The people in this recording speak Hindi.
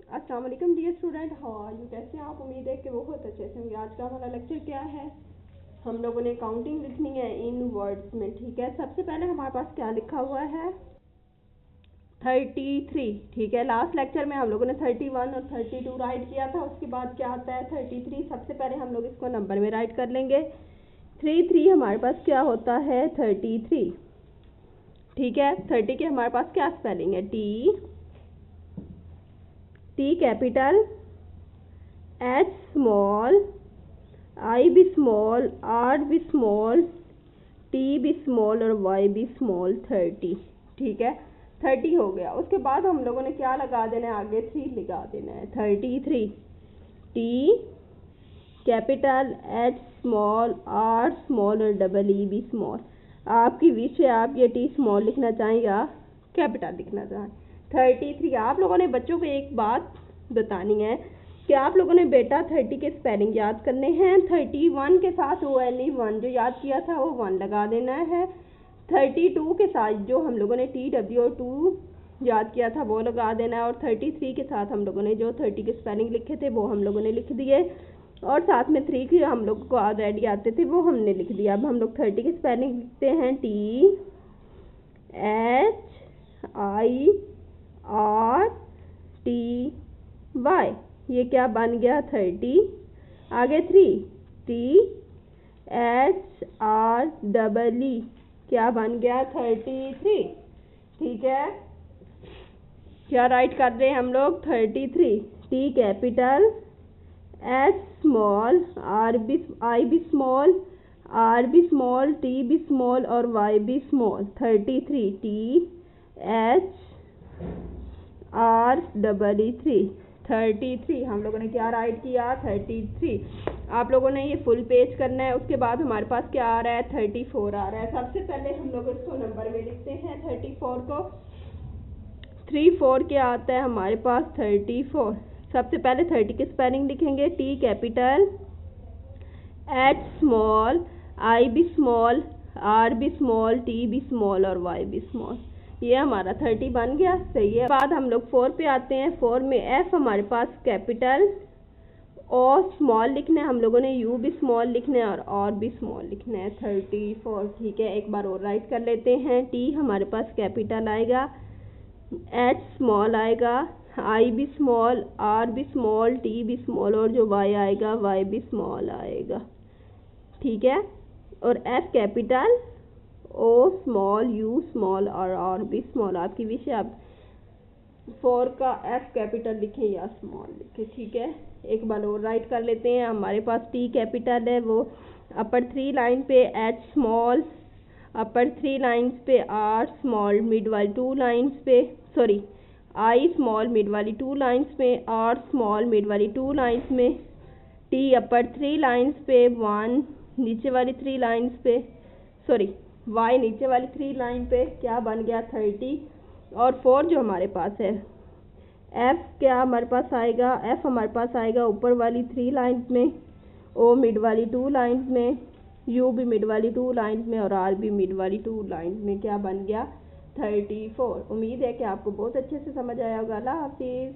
अस्सलाम वालेकुम dear student, how are you? कैसे हैं आप? उम्मीद है कि बहुत अच्छे से होंगे। आज का हमारा लेक्चर क्या है? हम लोगों ने काउंटिंग लिखनी है इन वर्ड्स में। ठीक है, सबसे पहले हमारे पास क्या लिखा हुआ है? 33। ठीक है, लास्ट लेक्चर में हम लोगों ने 31 और 32 राइट किया था। उसके बाद क्या आता है? 33। सबसे पहले हम लोग इसको नंबर में राइट कर लेंगे। 3 हमारे पास क्या होता है? 33। ठीक है, 30 के हमारे पास क्या स्पेलिंग है? टी कैपिटल, एच स्मॉल, आई भी स्मॉल, आर भी स्मॉल, टी भी स्मॉल और वाई भी स्मॉल। 30। ठीक है, 30 हो गया। उसके बाद हम लोगों ने क्या लगा देना है? आगे 3 लगा देना है। 33। T capital, H small, R small और डबल ई भी स्मॉल। आपकी विश है, आप ये टी स्मॉल लिखना चाहें या कैपिटल लिखना चाहें। 33। आप लोगों ने बच्चों को एक बात बतानी है कि आप लोगों ने बेटा 30 के स्पेलिंग याद करने हैं। 31 के साथ ONE1 जो याद किया था वो 1 लगा देना है। 32 के साथ जो हम लोगों ने TWO2 याद किया था वो लगा देना है। और 33 के साथ हम लोगों ने जो 30 के स्पेलिंग लिखे थे वो हम लोगों ने लिख दिए। और साथ में 3 के हम लोग को ऑलरेडी आते थे वो हमने लिख दिया। अब हम लोग 30 के स्पेलिंग लिखते हैं। THIRTY। ये क्या बन गया? 30। आगे 3 THREE क्या बन गया? 33। ठीक है, क्या राइट कर रहे हैं हम लोग? 33। टी कैपिटल, एच स्मॉल, आई भी स्मॉल, आर भी स्मॉल, टी भी स्मॉल और वाई भी स्मॉल। 33। THREE 33। हम लोगों ने क्या राइट किया? 33। आप लोगों ने ये फुल पेज करना है। उसके बाद हमारे पास क्या आ रहा है? 34 आ रहा है। सबसे पहले हम लोग इसको नंबर में लिखते हैं 34 को। 34 क्या आता है हमारे पास? 34। सबसे पहले 30 की स्पेलिंग लिखेंगे। टी कैपिटल, एच स्मॉल, आई भी स्मॉल, आर भी स्मॉल, टी भी स्मॉल और वाई भी स्मॉल। ये हमारा 30 बन गया। सही है। बाद हम लोग 4 पे आते हैं। 4 में एफ हमारे पास कैपिटल, ओ स्मॉल लिखना है हम लोगों ने, यू भी स्मॉल लिखना है और भी स्मॉल लिखना है। 34। ठीक है, एक बार और राइट कर लेते हैं। टी हमारे पास कैपिटल आएगा, एच स्मॉल आएगा, आई भी स्मॉल, आर भी स्मॉल, टी भी स्मॉल और जो वाई आएगा वाई भी स्मॉल आएगा। ठीक है, और F capital, O small, U small और आर भी स्मॉल। आपकी विश है आप 4 का एफ कैपिटल लिखें या स्मॉल लिखें। ठीक है, एक बार और राइट कर लेते हैं। हमारे पास टी कैपिटल है, वो अपर 3 लाइन पे, एच स्मॉल अपर 3 लाइन्स पे, आर स्मॉल मिड वाली 2 लाइन्स पे, सॉरी आई स्मॉल मिड वाली 2 लाइन्स में, आर स्मॉल मिड वाली 2 लाइन्स में, टी अपर 3 लाइन्स पे, 1 नीचे वाली 3 लाइन्स पे, सॉरी वाई नीचे वाली 3 लाइन पे। क्या बन गया? 30। और 4 जो हमारे पास है, एफ क्या हमारे पास आएगा? एफ हमारे पास आएगा ऊपर वाली 3 लाइन्स में, ओ मिड वाली 2 लाइन्स में, यू भी मिड वाली 2 लाइन्स में और आर भी मिड वाली 2 लाइन्स में। क्या बन गया? 34। उम्मीद है कि आपको बहुत अच्छे से समझ आया होगा। अल्लाह हाफिज़।